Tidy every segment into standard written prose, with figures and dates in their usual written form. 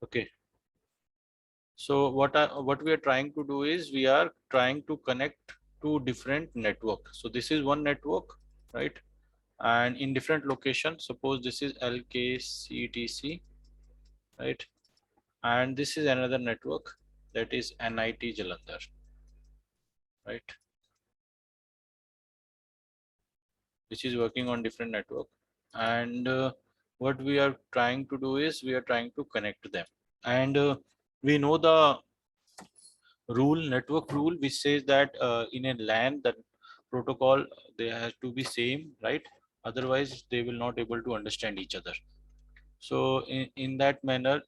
Okay. So what we are trying to do is we are trying to connect two different networks. So this is one network, right? And in different locations, suppose this is LKCTC, right? And this is another network, that is NIT Jalandhar, right? Which is working on different network. And what we are trying to do is we are trying to connect them. And we know the network rule, which says that in a LAN, the protocol, they have to be same, right? Otherwise they will not able to understand each other. So in that manner,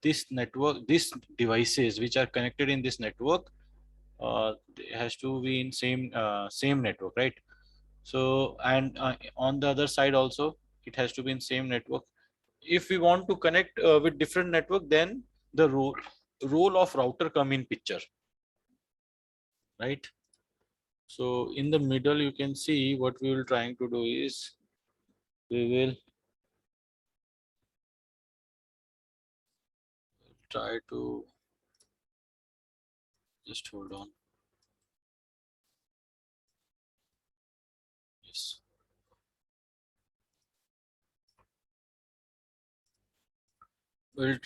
this network, these devices which are connected in this network, has to be in same network, right? So and on the other side also it has to be in same network. If we want to connect with different network, then the role of router come in picture, right? So in the middle you can see what we will trying to do is we will try to just hold on. Yes. We'll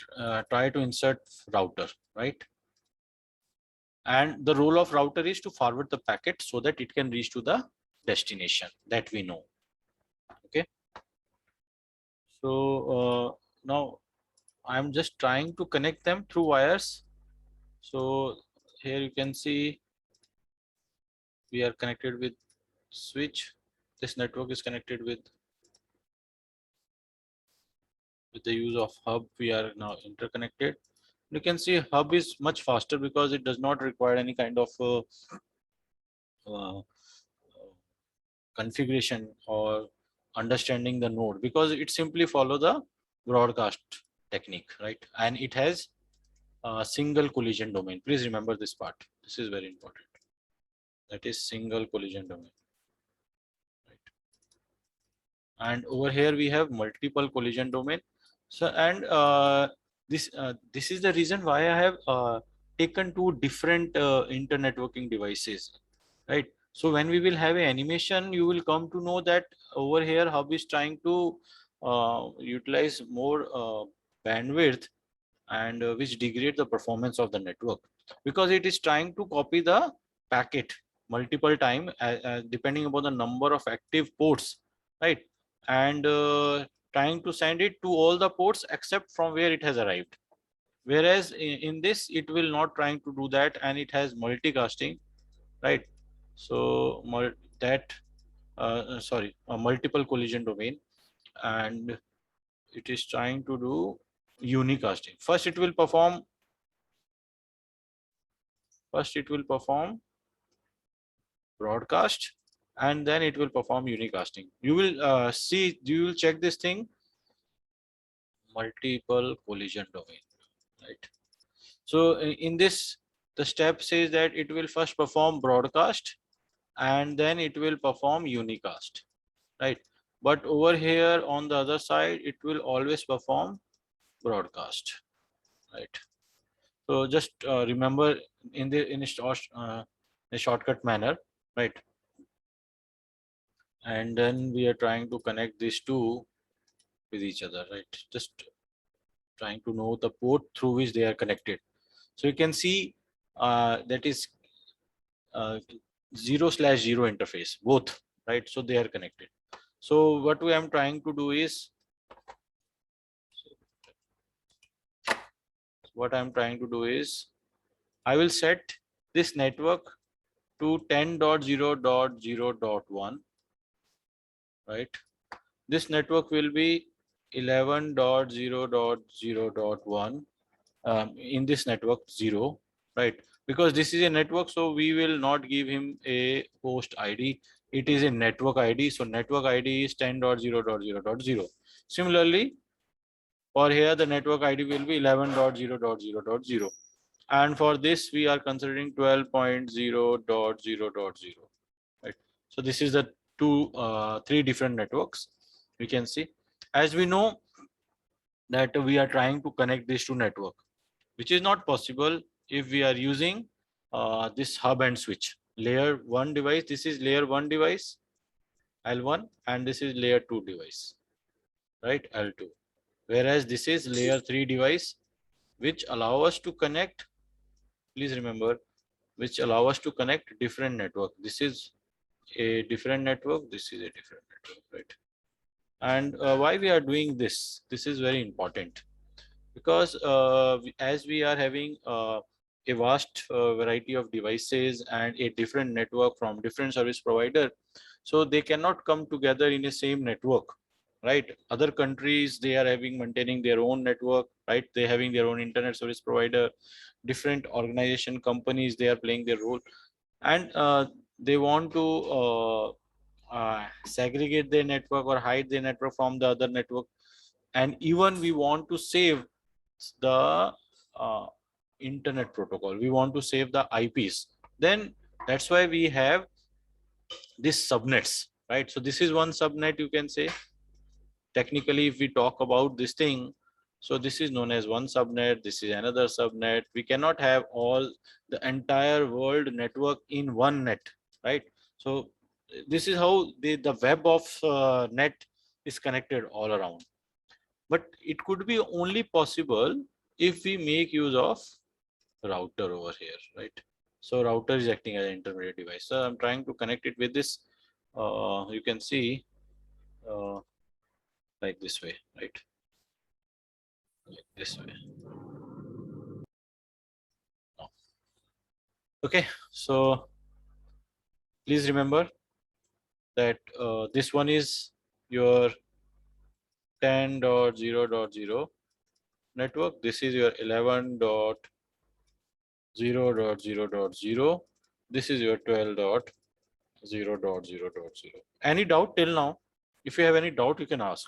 try to insert router, right? And the role of router is to forward the packet so that it can reach to the destination that we know. Okay. So now I'm just trying to connect them through wires. So here you can see we are connected with switch. This network is connected with the use of hub. We are now interconnected. You can see hub is much faster because it does not require any kind of uh, configuration or understanding the node, because it simply follow the broadcast technique, right? And it has a single collision domain. Please remember this part. This is very important. That is single collision domain, right? And over here we have multiple collision domain. So and this is the reason why I have taken two different internetworking devices, right? So when we will have an animation, you will come to know that over here hub is trying to utilize more bandwidth, and which degrade the performance of the network, because it is trying to copy the packet multiple time depending upon the number of active ports, right? And trying to send it to all the ports except from where it has arrived. Whereas in this it will not trying to do that, and it has multicasting, right? So that sorry, a multiple collision domain, and it is trying to do unicasting. First it will perform broadcast, and then it will perform unicasting. You will see, you will check this thing, multiple collision domain, right? So in this, the step says that it will first perform broadcast and then it will perform unicast, right? But over here on the other side it will always perform broadcast, right? So just remember in a shortcut manner, right? And then we are trying to connect these two with each other, right? Just trying to know the port through which they are connected. So you can see that is 0/0 interface, both, right? So they are connected. So what we am trying to do is, I will set this network to 10.0.0.1, right? This network will be 11.0.0.1 in this network 0, right? Because this is a network, so we will not give him a host ID. It is a network ID. So network ID is 10.0.0.0. Similarly, for here the network ID will be 11.0.0.0. And for this we are considering 12.0.0.0, right? So this is the three different networks we can see. As we know, that we are trying to connect this to network, which is not possible if we are using this hub and switch. Layer 1 device, this is layer 1 device, L1, and this is layer 2 device, right, L2. Whereas this is layer 3 device, which allow us to connect, please remember, which allow us to connect different network. This is a different network, this is a different network, right? And why we are doing this? This is very important because as we are having a vast variety of devices and a different network from different service provider, so they cannot come together in a same network, right? Other countries, they are having maintaining their own network, right? They having their own internet service provider, different organization companies, they are playing their role, and they want to segregate their network or hide their network from the other network. And even we want to save the internet protocol, we want to save the IPs, then that's why we have this subnets, right? So this is one subnet, you can say. Technically, if we talk about this thing, so this is known as one subnet, this is another subnet. We cannot have all the entire world network in one net, right? So this is how the web of net is connected all around. But it could be only possible if we make use of router over here, right? So router is acting as an intermediate device. So I'm trying to connect it with this, you can see, uh, like this way, right? Like this way. No. Okay, so please remember that this one is your 10.0.0 network. This is your 11.0.0.0. This is your 12.0.0.0. Any doubt till now? If you have any doubt, you can ask.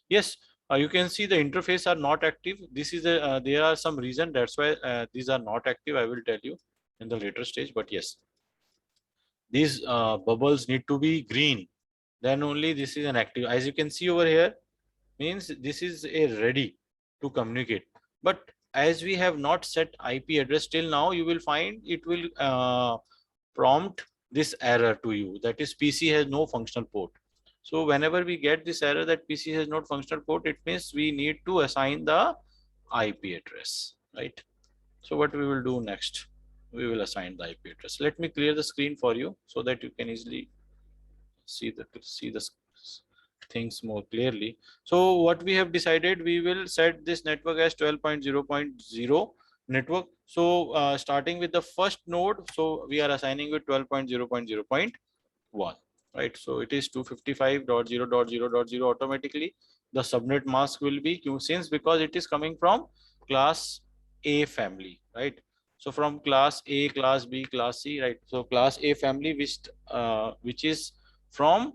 Yes, you can see the interface are not active. This is a, there are some reason, that's why these are not active. I will tell you in the later stage, but yes, these bubbles need to be green, then only this is an active. As you can see over here, means this is a ready to communicate. But as we have not set IP address till now, you will find it will prompt this error to you, that is PC has no functional port. So whenever we get this error that PC has not functional port, it means we need to assign the IP address, right? So what we will do next, we will assign the IP address. Let me clear the screen for you so that you can easily see the things more clearly. So what we have decided, we will set this network as 12.0.0 network. So starting with the first node, so we are assigning with 12.0.0.1, right? So it is 255.0.0.0 automatically. The subnet mask will be Q, since because it is coming from class A family, right? So from class A, class B, class C, right? So class A family, which is from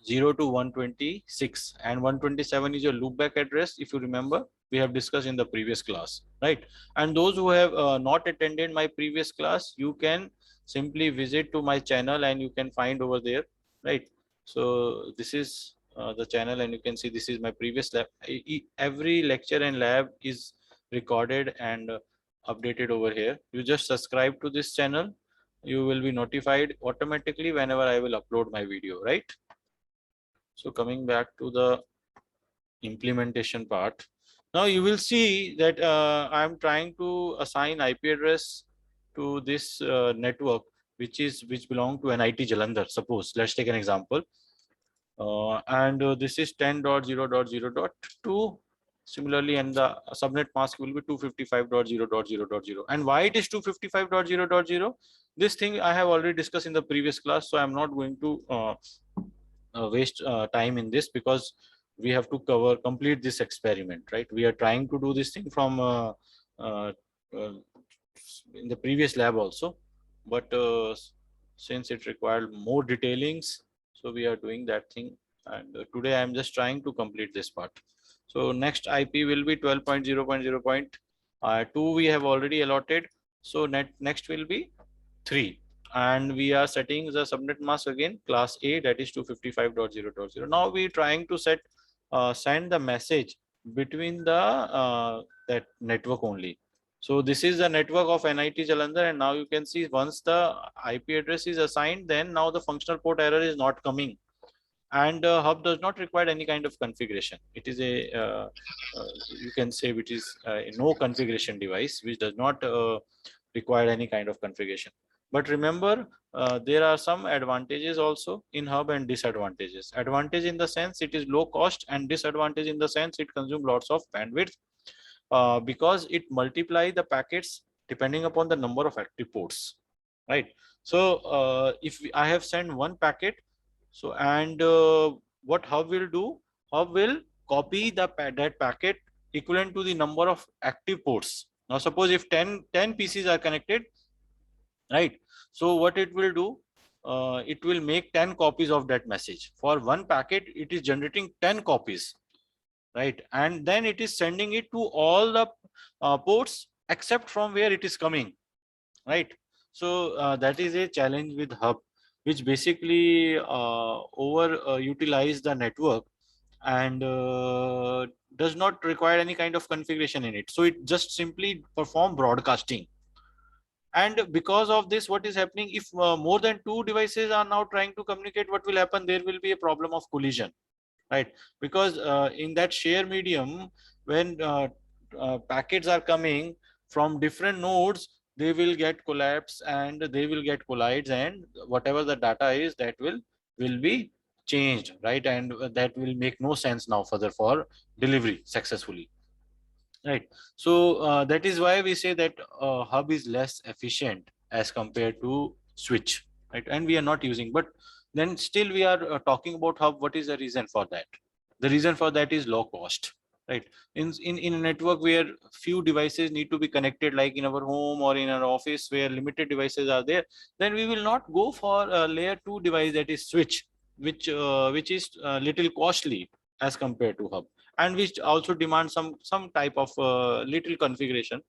0 to 126, and 127 is your loopback address. If you remember, we have discussed in the previous class, right? And those who have not attended my previous class, you can simply visit to my channel and you can find over there, right? So this is the channel, and you can see this is my previous lab. Every lecture and lab is recorded and updated over here. You just subscribe to this channel, you will be notified automatically whenever I will upload my video, right? So coming back to the implementation part, now you will see that I'm trying to assign IP address to this network, which belong to NIT Jalandhar. Suppose, let's take an example, and this is 10.0.0.2. Similarly, and the subnet mask will be 255.0.0.0. And why it is 255.0.0? This thing I have already discussed in the previous class, so I'm not going to waste time in this, because we have to complete this experiment, right? We are trying to do this thing from uh, in the previous lab also, but since it required more detailings, so we are doing that thing, and today I am just trying to complete this part. So next IP will be 12.0.0.2 we have already allotted. So next will be 3, and we are setting the subnet mask again class A, that is 255.0.0. Now we are trying to send the message between the that network only. So this is the network of NIT Jalandhar, and now you can see once the IP address is assigned, then now the functional port error is not coming, and hub does not require any kind of configuration. It is a you can say which is a no configuration device, which does not require any kind of configuration. But remember, there are some advantages also in hub and disadvantages. Advantage in the sense it is low cost, and disadvantage in the sense it consumes lots of bandwidth because it multiply the packets depending upon the number of active ports, right? So if I have sent one packet, so and what hub will do? Hub will copy that packet equivalent to the number of active ports. Now suppose if 10 PCs are connected, right? So what it will do, it will make 10 copies of that message. For one packet it is generating 10 copies, right? And then it is sending it to all the ports except from where it is coming, right? So that is a challenge with hub, which basically over utilize the network, and does not require any kind of configuration in it. So it just simply perform broadcasting. And because of this, what is happening, if more than two devices are now trying to communicate, what will happen? There will be a problem of collision, right? Because in that share medium, when packets are coming from different nodes, they will get collapse and they will get collides, and whatever the data is, that will be changed, right? And that will make no sense now further for delivery successfully, right? So that is why we say that hub is less efficient as compared to switch, right? And we are not using, but then still we are talking about hub. What is the reason for that? The reason for that is low cost, right? In a network where few devices need to be connected, like in our home or in our office where limited devices are there, then we will not go for a layer 2 device, that is switch, which is little costly as compared to hub, and which also demands some type of little configuration.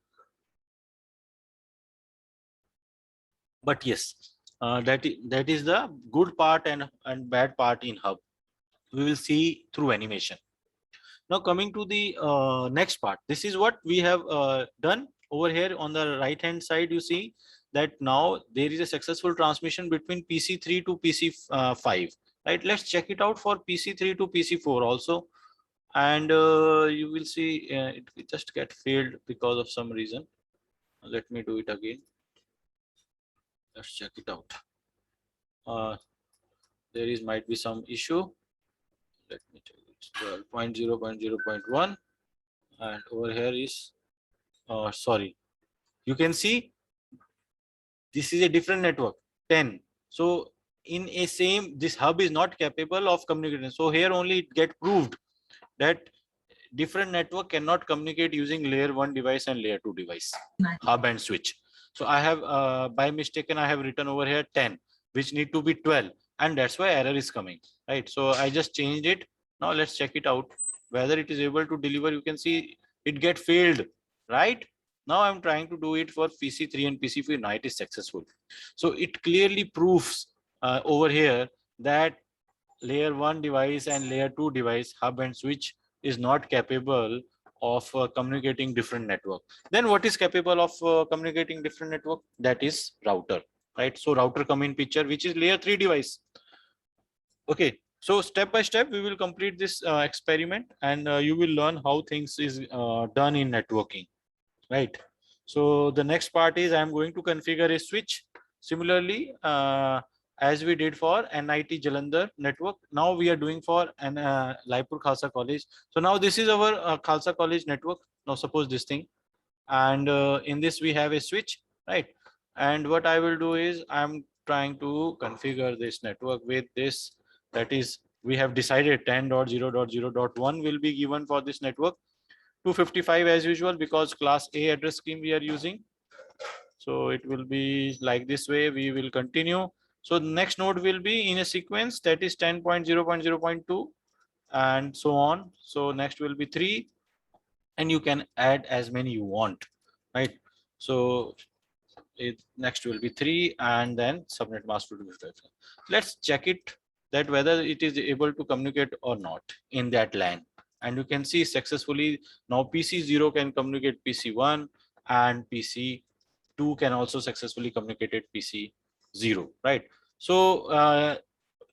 But yes, that is the good part and bad part in hub. We will see through animation. Now coming to the next part, this is what we have done over here on the right hand side. You see that now there is a successful transmission between PC3 to PC5, right? Let's check it out for PC3 to PC4 also, and you will see it will just get failed because of some reason. Let me do it again. Let's check it out. There is might be some issue. Let me tell you, it's 12.0.0.1, and over here is sorry, you can see this is a different network 10. So in a same, this hub is not capable of communicating. So here only it get proved that different network cannot communicate using layer 1 device and layer 2 device, hub and switch. So I have by mistaken I have written over here 10, which need to be 12, and that's why error is coming, right? So I just changed it. Now let's check it out whether it is able to deliver. You can see it get failed, right? Now I'm trying to do it for PC3 and PC4. Now it is successful. So it clearly proves over here that layer 1 device and layer 2 device, hub and switch, is not capable of communicating different network. Then what is capable of communicating different network? That is router, right? So router come in picture, which is layer 3 device. Okay, so step by step we will complete this experiment, and you will learn how things is done in networking, right? So the next part is I'm going to configure a switch similarly as we did for NIT Jalandhar network. Now we are doing for an Laipur Khalsa College. So now this is our Khalsa College network. Now suppose this thing, and in this we have a switch, right? And what I will do is I'm trying to configure this network with this, that is we have decided 10.0.0.1 will be given for this network. 255 as usual, because class A address scheme we are using. So it will be like this way. We will continue. So the next node will be in a sequence, that is 10.0.0.2 and so on. So next will be 3, and you can add as many you want, right? So next will be 3, and then subnet mask will be 5. Let's check it that whether it is able to communicate or not in that LAN. and you can see successfully now PC0 can communicate PC1, and PC2 can also successfully communicate it PC0, right? So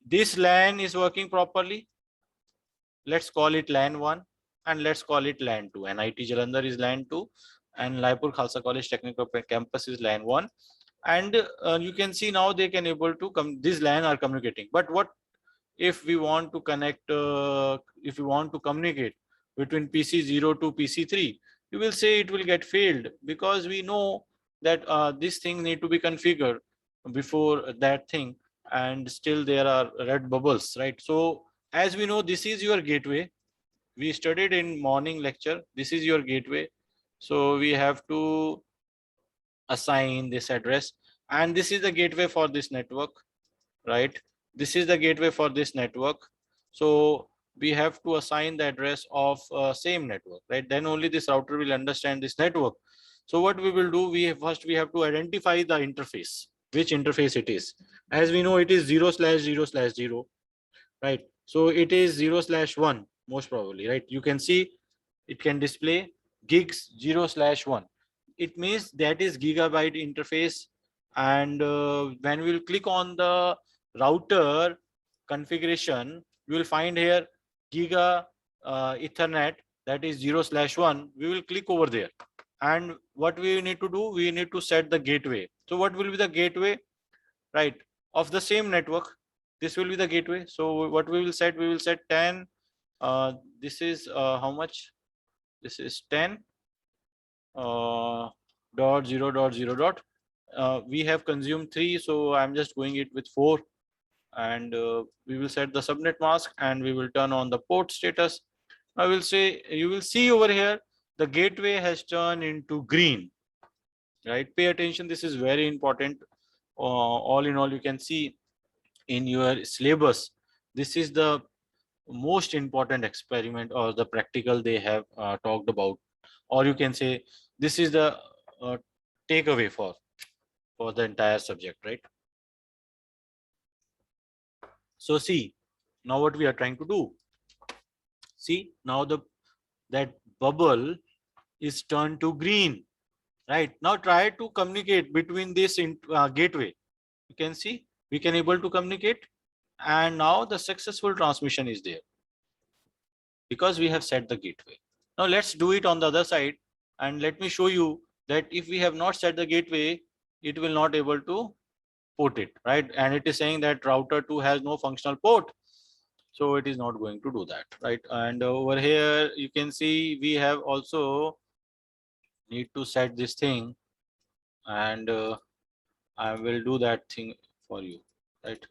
this LAN is working properly. Let's call it LAN 1 and let's call it LAN 2. NIT Jalandhar is LAN 2 and Raipur Khalsa College Technical Campus is LAN 1. And you can see now they can able to come, these LAN are communicating. But what if we want to connect, if we want to communicate between PC0 to PC3, you will say it will get failed, because we know that this thing need to be configured before that thing, and still there are red bubbles, right? So as we know, this is your gateway. We studied in morning lecture, this is your gateway. So we have to assign this address, and this is the gateway for this network, right? This is the gateway for this network. So we have to assign the address of same network, right? Then only this router will understand this network. So what we will do, we have to identify the interface, which interface it is. As we know, it is 0/0/0, right? So it is 0/1 most probably, right? You can see it can display gigs 0/1. It means that is gigabyte interface. And when we will click on the router configuration, you will find here giga ethernet, that is 0/1. We will click over there, and what we need to do, we need to set the gateway. So what will be the gateway, right, of the same network? This will be the gateway. So what we will set, 10. This is how much? This is 10 dot 0 dot. We have consumed 3, so I'm just going it with 4. And we will set the subnet mask, and we will turn on the port status. I will say, you will see over here the gateway has turned into green, right? Pay attention, this is very important. All in all, you can see in your syllabus, this is the most important experiment or the practical they have talked about, or you can say this is the takeaway for the entire subject, right? So see, now what we are trying to do, see now that bubble is turned to green, right? Now try to communicate between this gateway. You can see we can able to communicate, and now the successful transmission is there because we have set the gateway. Now let's do it on the other side, and let me show you that if we have not set the gateway, it will not able to port it, right? And it is saying that router 2 has no functional port, so it is not going to do that, right? And over here you can see we have also need to set this thing, and I will do that thing for you, right?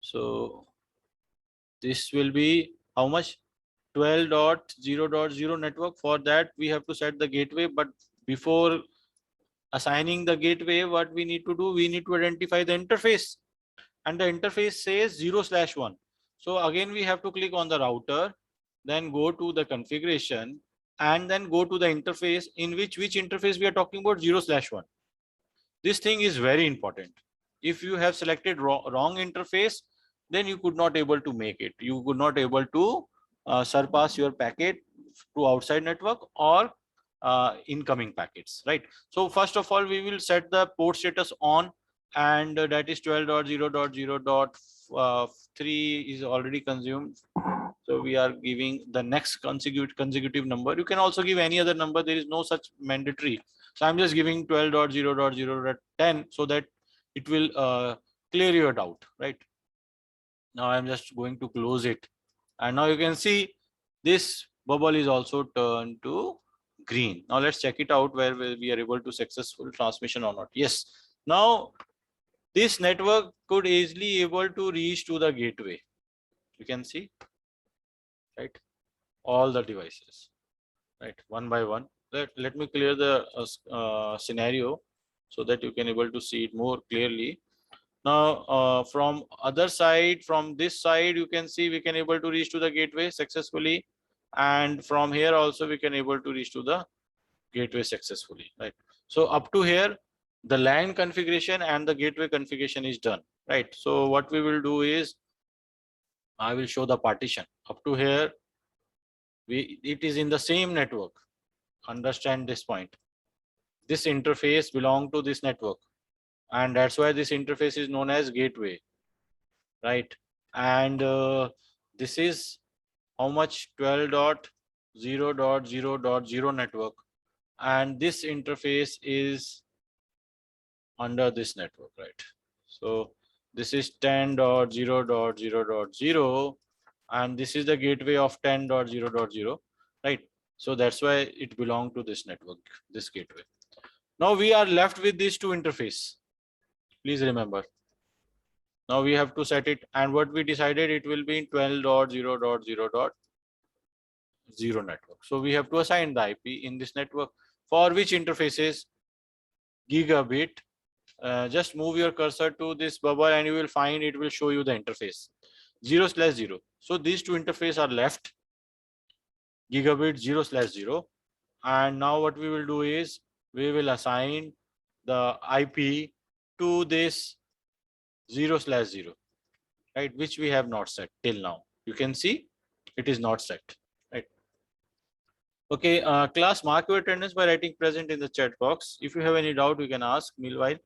So this will be how much? 12.0.0 network. For that we have to set the gateway, but before assigning the gateway, what we need to do, we need to identify the interface, and the interface says 0/1. So again we have to click on the router, then go to the configuration, and then go to the interface, in which interface we are talking about, 0/1. This thing is very important. If you have selected wrong interface, then you could not able to make it, you could not able to surpass your packet to outside network or incoming packets, right? So first of all, we will set the port status on, and that is 12.0.0.3 is already consumed. So we are giving the next consecutive number. You can also give any other number, there is no such mandatory. So I'm just giving 12.0.0.10 so that it will clear your doubt, right? Now I'm just going to close it, and now you can see this bubble is also turned to green. Now let's check it out where we are able to successful transmission or not. Yes, now this network could easily able to reach to the gateway. You can see, right, all the devices, right, one by one. Let me clear the scenario so that you can able to see it more clearly. Now from other side, from this side, you can see we can able to reach to the gateway successfully, and from here also we can able to reach to the gateway successfully, right? So up to here the LAN configuration and the gateway configuration is done, right? So what we will do is I will show the partition. Up to here it is in the same network. Understand this point. This interface belong to this network, and that's why this interface is known as gateway, right? And this is how much? 12.0.0.0 network, and this interface is under this network, right? So this is 10.0.0.0, and this is the gateway of 10.0.0, right? So that's why it belongs to this network, this gateway. Now we are left with these two interface. Please remember. Now we have to set it, and what we decided, it will be in 12.0.0.0 network. So we have to assign the IP in this network, for which interfaces gigabit. Just move your cursor to this bubble and you will find it will show you the interface 0/0. So these two interfaces are left, gigabit 0/0. And now what we will do is we will assign the IP to this 0/0, right, which we have not set till now. You can see it is not set, right? Okay, class, mark your attendance by writing present in the chat box. If you have any doubt, you can ask meanwhile.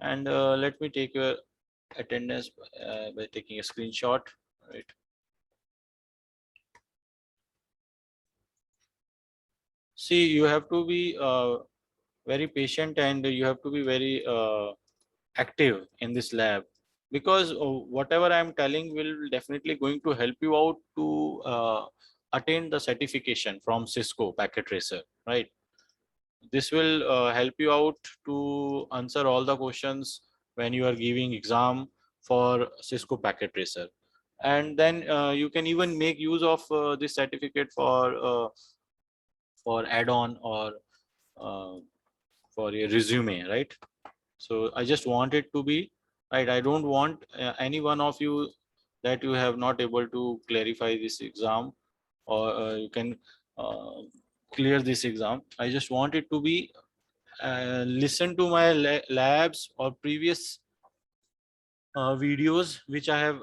And let me take your attendance by taking a screenshot, right? See, you have to be very patient, and you have to be very active in this lab, because whatever I am telling will definitely going to help you out to attain the certification from Cisco Packet Tracer, right? This will help you out to answer all the questions when you are giving exam for Cisco Packet Tracer. And then you can even make use of this certificate for add-on or for your resume, right? So I just want it to be right. I don't want any one of you that you have not able to clarify this exam, or you can clear this exam. I just want it to be listen to my labs or previous videos which I have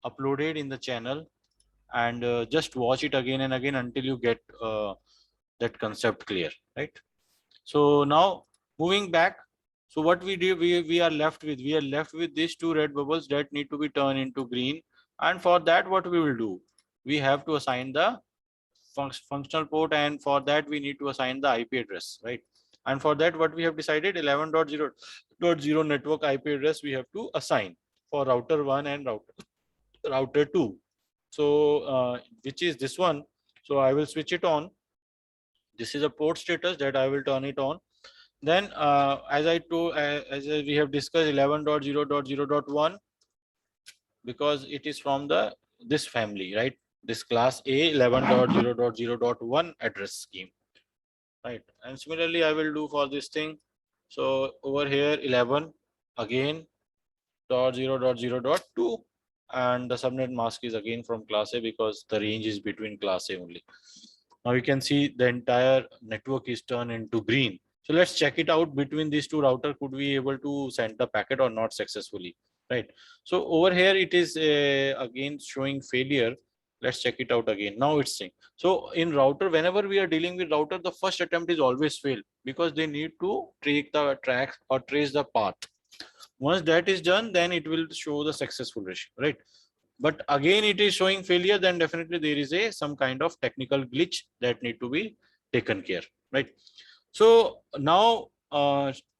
uploaded in the channel, and just watch it again and again until you get that concept clear, right? So now moving back, so what we do, we are left with these two red bubbles that need to be turned into green. And for that, what we will do, we have to assign the functional port, and for that we need to assign the IP address, right? And for that, what we have decided, 11.0.0 network IP address we have to assign for router 1 and router 2. So which is this one. So I will switch it on. This is a port status that I will turn it on. Then as we have discussed, 11.0.0.1, because it is from this family, right? This class A 11.0.0.1 address scheme, right? And similarly I will do for this thing. So over here 11 again .0.0.2, and the subnet mask is again from class A, because the range is between class A only. Now you can see the entire network is turned into green. So let's check it out between these two routers. Could we able to send the packet or not successfully, right? So over here it is again showing failure. Let's check it out again. Now it's saying, so in router, whenever we are dealing with router, the first attempt is always fail, because they need to take the tracks or trace the path. Once that is done, then it will show the successful ratio, right? But again it is showing failure, then definitely there is some kind of technical glitch that need to be taken care, right? So now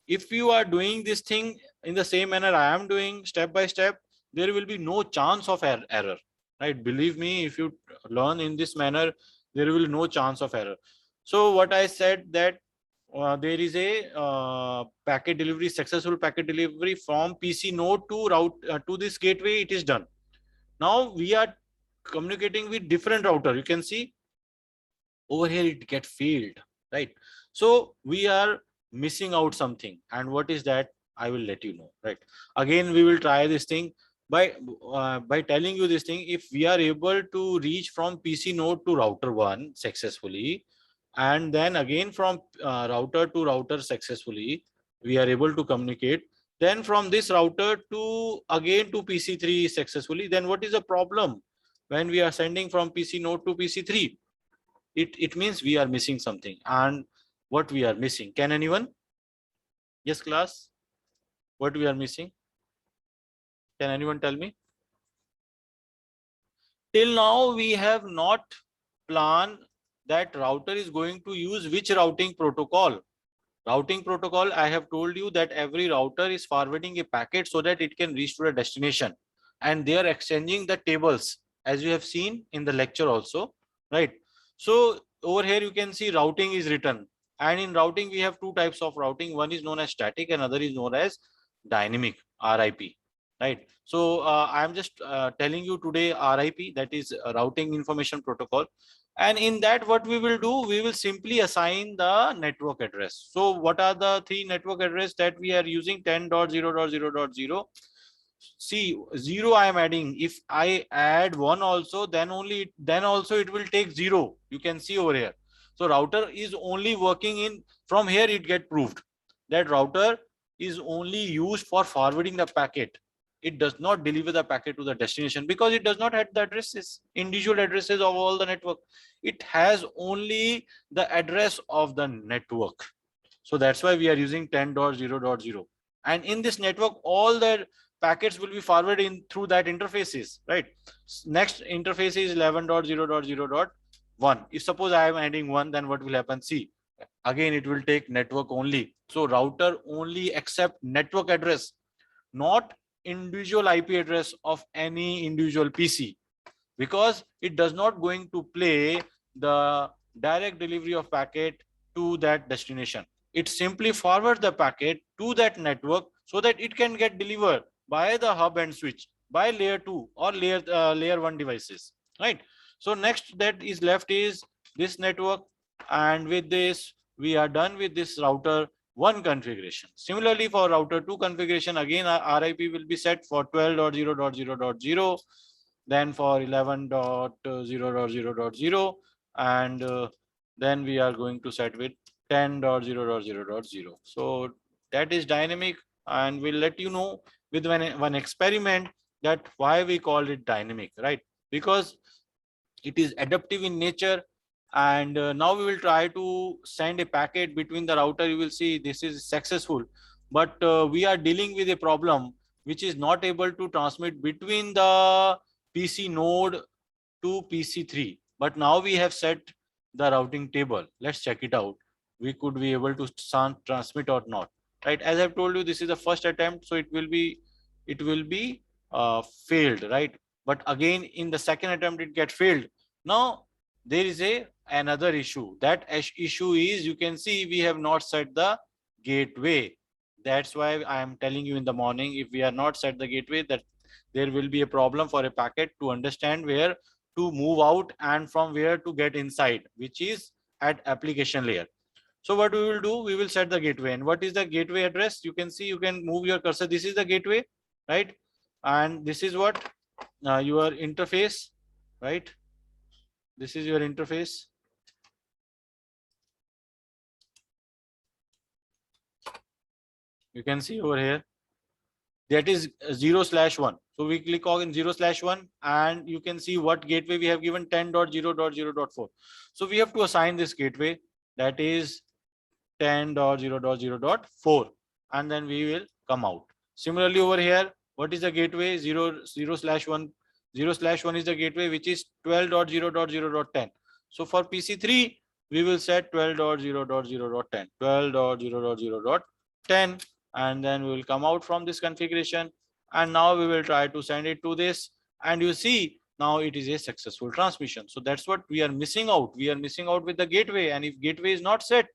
if you are doing this thing in the same manner I am doing, step by step, there will be no chance of error, right? Believe me, if you learn in this manner, there will be no chance of error. So what I said, that there is a packet delivery, successful packet delivery from PC node to route to this gateway. It is done. Now we are communicating with different router. You can see over here it get failed, right? So we are missing out something, and what is that? I will let you know, right? Again we will try this thing by telling you this thing. If we are able to reach from PC node to router 1 successfully, and then again from router to router successfully, we are able to communicate, then from this router to again to PC3 successfully, then what is the problem when we are sending from PC node to PC3? it means we are missing something. And what we are missing, can anyone? Yes, class, what we are missing, can anyone tell me? Till now we have not planned that router is going to use which routing protocol. Routing protocol, I have told you that every router is forwarding a packet so that it can reach to a destination, and they are exchanging the tables, as you have seen in the lecture also, right? So over here you can see routing is written, and in routing we have two types of routing. One is known as static, another is known as dynamic, RIP, right? So I am just telling you today RIP, that is routing information protocol. And in that, what we will do, we will simply assign the network address. So what are the three network address that we are using? 10.0.0.0. See, 0 I am adding. If I add 1 also, then also it will take 0. You can see over here. So router is only working in, from here it get proved that router is only used for forwarding the packet. It does not deliver the packet to the destination because it does not have the addresses, individual addresses of all the network. It has only the address of the network. So that's why we are using 10.0.0. And in this network, all the packets will be forwarded in through that interfaces, right? Next interface is 11.0.0.1. If suppose I am adding 1, then what will happen? See, again it will take network only. So router only accept network address, not individual IP address of any individual PC, because it does not going to play the direct delivery of packet to that destination. It simply forward the packet to that network so that it can get delivered by the hub and switch, by layer 2 or layer 1 devices, right? So next that is left is this network, and with this we are done with this router 1 configuration. Similarly, for router 2 configuration, again our RIP will be set for 12.0.0.0, then for 11.0.0.0, and then we are going to set with 10.0.0.0. So that is dynamic, and we'll let you know with one experiment that why we called it dynamic, right? Because it is adaptive in nature. And now we will try to send a packet between the router. You will see this is successful, but we are dealing with a problem which is not able to transmit between the PC node to PC3. But now we have set the routing table. Let's check it out. We could be able to transmit or not, right? As I've told you, this is the first attempt, so it will be failed, right? But again, in the second attempt, it get failed. Now there is another issue. That issue is, you can see we have not set the gateway. That's why I am telling you in the morning, if we are not set the gateway, that there will be a problem for a packet to understand where to move out and from where to get inside, which is at application layer. So what we will do, we will set the gateway. And what is the gateway address? You can see, you can move your cursor. This is the gateway, right? And this is what your interface, right? This is your interface. You can see over here, that is 0/1. So we click on 0/1, and you can see what gateway we have given, 10.0.0.4. So we have to assign this gateway, that is 10.0.0.4, and then we will come out. Similarly over here, what is the gateway? 0/1. 0/1 is the gateway, which is 12.0.0.10. So for PC3, we will set 12.0.0.10, 12.0.0.10, and then we will come out from this configuration. And now we will try to send it to this, and you see now it is a successful transmission. So that's what we are missing out. We are missing out with the gateway, and if gateway is not set,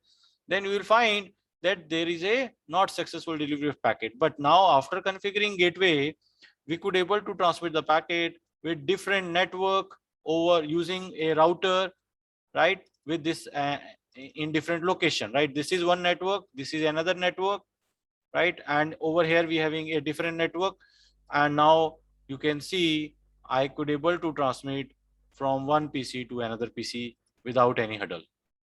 then we will find that there is a not successful delivery of packet. But now after configuring gateway, we could able to transmit the packet with different network over using a router, right? With this in different location, right? This is one network, this is another network, right? And over here we having a different network. And now you can see I could able to transmit from one PC to another PC without any hurdle,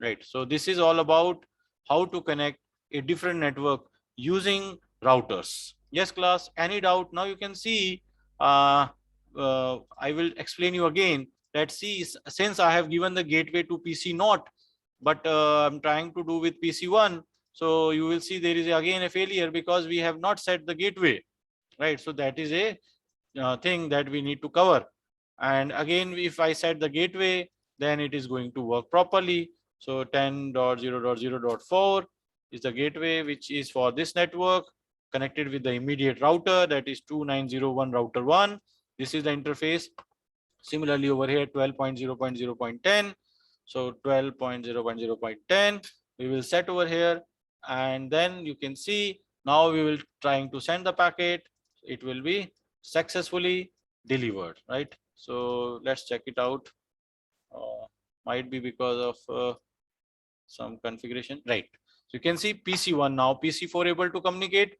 right? So this is all about how to connect a different network using routers. Yes, class, any doubt? Now you can see I will explain you again let's see, since I have given the gateway to PC0, but I'm trying to do with PC1. So you will see there is again a failure because we have not set the gateway, right? So that is a thing that we need to cover. And again, if I set the gateway, then it is going to work properly. So 10.0.0.4 is the gateway, which is for this network connected with the immediate router, that is 2901 router 1. This is the interface. Similarly over here 12.0.0.10. So 12.0.0.10 we will set over here, and then you can see now we will trying to send the packet. It will be successfully delivered, right? So let's check it out. Might be because of some configuration, right? So you can see PC1 now, PC4 able to communicate,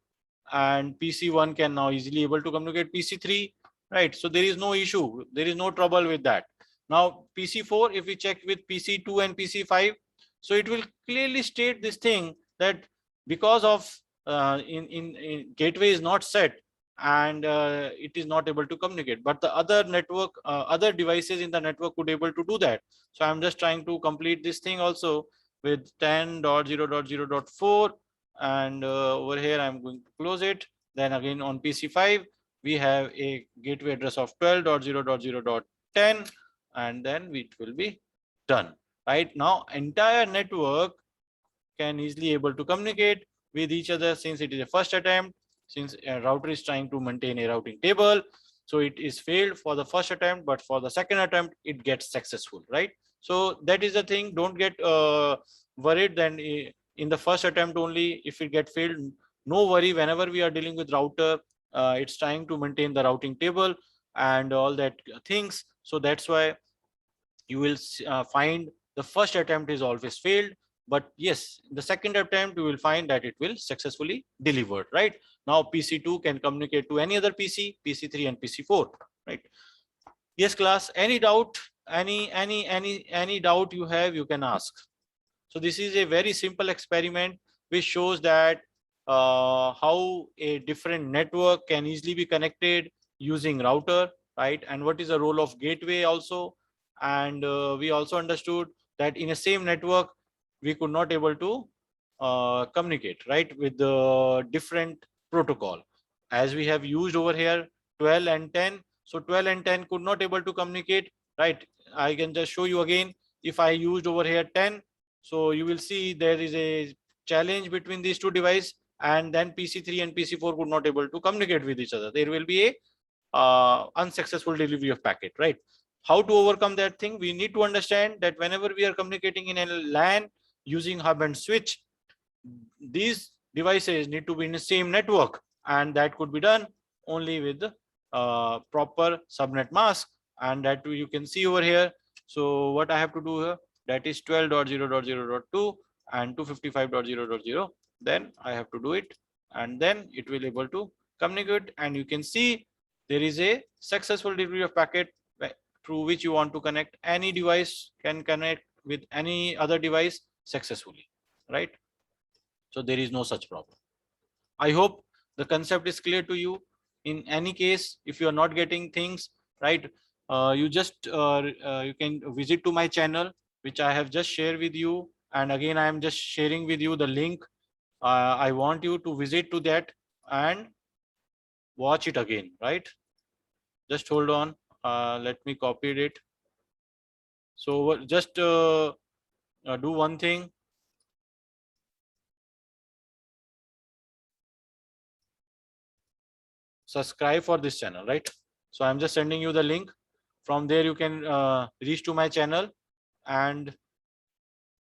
and PC1 can now easily able to communicate PC3, right? So there is no issue, there is no trouble with that. Now PC4, if we check with PC2 and PC5, so it will clearly state this thing that because of in gateway is not set, and it is not able to communicate, but the other network other devices in the network could able to do that. So I'm just trying to complete this thing also with 10.0.0.4, and over here I'm going to close it. Then again on PC5 we have a gateway address of 12.0.0.10, and then it will be done. Right now entire network can easily able to communicate with each other, since it is a first attempt, since a router is trying to maintain a routing table. So it is failed for the first attempt, but for the second attempt it gets successful, right? So that is the thing. Don't get worried then in the first attempt only if it get failed. No worry, whenever we are dealing with router, it's trying to maintain the routing table and all that things. So that's why you will find the first attempt is always failed, but yes, the second attempt you will find that it will successfully delivered, right? Now PC2 can communicate to any other PC, PC3 and PC4, right? Yes class, any doubt, any doubt you have, you can ask. So this is a very simple experiment which shows that how a different network can easily be connected using router, right? And what is the role of gateway also. And we also understood that in a same network we could not able to communicate, right, with the different protocol, as we have used over here 12 and 10. So 12 and 10 could not able to communicate, right? I can just show you again. If I used over here 10, so you will see there is a challenge between these two devices, and then PC3 and PC4 could not able to communicate with each other. There will be a unsuccessful delivery of packet, right? How to overcome that thing? We need to understand that whenever we are communicating in a LAN using hub and switch, these devices need to be in the same network, and that could be done only with proper subnet mask, and that you can see over here. So what I have to do here, that is 12.0.0.2 and 255.0.0. Then I have to do it, and then it will able to communicate, and you can see there is a successful delivery of packet through which you want to connect. Any device can connect with any other device successfully, right? So there is no such problem. I hope the concept is clear to you. In any case, if you are not getting things right, you just you can visit to my channel, which I have just shared with you. And again, I am just sharing with you the link. I want you to visit to that and watch it again, right? Just hold on. Let me copy it. So just do one thing. Subscribe for this channel, right? So I'm just sending you the link. From there you can reach to my channel and